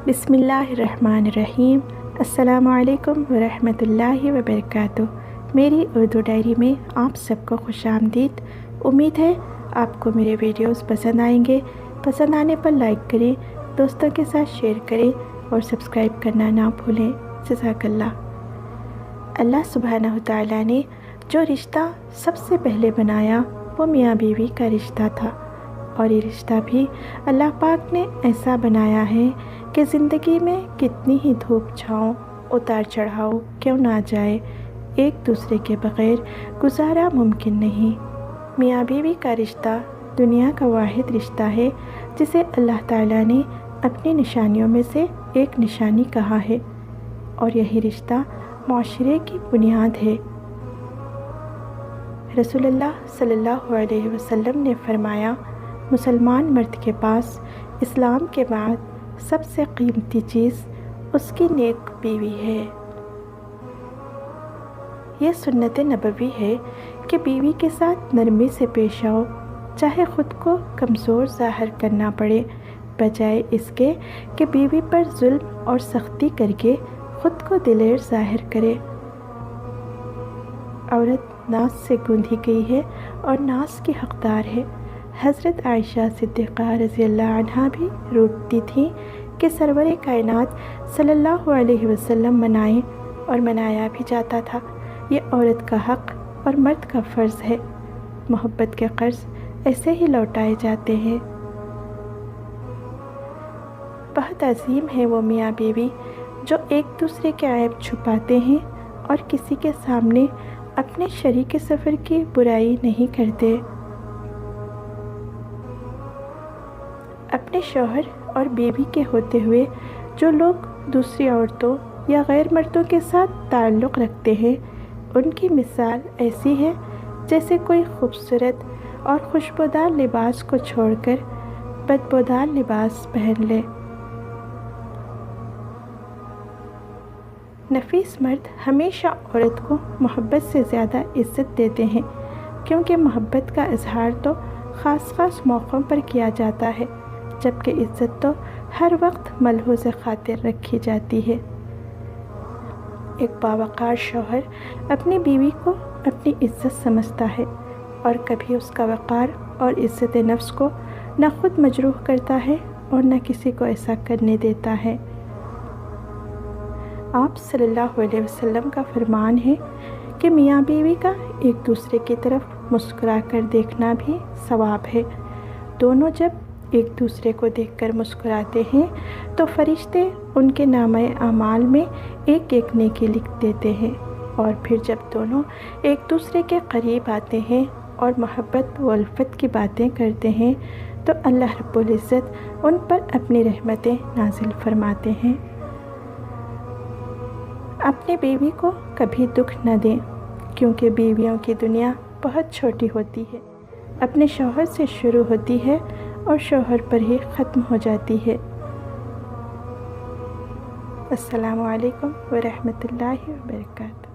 बिस्मिल्लाहिर्रहमानिर्रहीम। अस्सलामु अलैकुम वरहमतुल्लाहि वबरकातुह। मेरी उर्दू डायरी में आप सबको खुशामदीद। उम्मीद है आपको मेरे वीडियोस पसंद आएंगे। पसंद आने पर लाइक करें, दोस्तों के साथ शेयर करें और सब्सक्राइब करना ना भूलें। जज़ाकल्लाह। अल्लाह सुब्हानहु तआला ने जो रिश्ता सबसे पहले बनाया वो मियाँ बीवी का रिश्ता था, और ये रिश्ता भी अल्लाह पाक ने ऐसा बनाया है कि ज़िंदगी में कितनी ही धूप छाँव उतार चढ़ाव क्यों ना जाए, एक दूसरे के बग़ैर गुजारा मुमकिन नहीं। मियाँ बीवी का रिश्ता दुनिया का वाहिद रिश्ता है जिसे अल्लाह ताला ने अपनी निशानियों में से एक निशानी कहा है, और यही रिश्ता माशरे की बुनियाद है। रसूलुल्लाह सल्लल्लाहु अलैहि वसल्लम ने फरमाया, मुसलमान मर्द के पास इस्लाम के बाद सबसे कीमती चीज़ उसकी नेक बीवी है। यह सुन्नत नबवी है कि बीवी के साथ नरमी से पेश आओ, चाहे ख़ुद को कमज़ोर ज़ाहिर करना पड़े, बजाय इसके कि बीवी पर जुल्म और सख्ती करके ख़ुद को दिलेर ज़ाहिर करे। औरत नाज से गूंधी गई है और नाज की हक़दार है। हज़रत आयशा सिद्दीक़ा रज़ियल्लाहु अन्हा भी रोकती थीं कि सरवरे कायनात सल्लल्लाहु अलैहि वसल्लम मनाएं, और मनाया भी जाता था। ये औरत का हक़ और मर्द का फ़र्ज़ है। मोहब्बत के कर्ज़ ऐसे ही लौटाए जाते हैं। बहुत अजीम है वो मियाँ बीवी जो एक दूसरे के ऐब छुपाते हैं और किसी के सामने अपने शरीके सफ़र की बुराई नहीं करते। अपने शौहर और बीवी के होते हुए जो लोग दूसरी औरतों या गैर मर्दों के साथ ताल्लुक़ रखते हैं, उनकी मिसाल ऐसी है जैसे कोई खूबसूरत और खुशबूदार लिबास को छोड़कर बदबूदार लिबास पहन ले। नफीस मर्द हमेशा औरत को मोहब्बत से ज़्यादा इज़्ज़त देते हैं, क्योंकि मोहब्बत का इजहार तो ख़ास मौक़ों पर किया जाता है, जबकि इज़्ज़त तो हर वक्त मलहूज़ ख़ातिर रखी जाती है। एक बावक़ार शौहर अपनी बीवी को अपनी इज़्ज़त समझता है और कभी उसका वक़ार और इज़्ज़त नफ्स को न खुद मजरूह करता है और न किसी को ऐसा करने देता है। आप सल्लल्लाहु अलैहि वसल्लम का फरमान है कि मियाँ बीवी का एक दूसरे की तरफ मुस्कुरा कर देखना भी सवाब है। दोनों जब एक दूसरे को देखकर मुस्कुराते हैं तो फरिश्ते उनके नामे आमाल में एक एक नेकी लिख देते हैं, और फिर जब दोनों एक दूसरे के करीब आते हैं और मोहब्बत व उल्फत की बातें करते हैं तो अल्लाह रब्बुल इज़्ज़त उन पर अपनी रहमतें नाजिल फरमाते हैं। अपनी बीवी को कभी दुख न दें, क्योंकि बीवियों की दुनिया बहुत छोटी होती है, अपने शौहर से शुरू होती है और शौहर पर ही ख़त्म हो जाती है। अस्सलामु अलैकुम वरहमतुल्लाहि वबरकातुहू।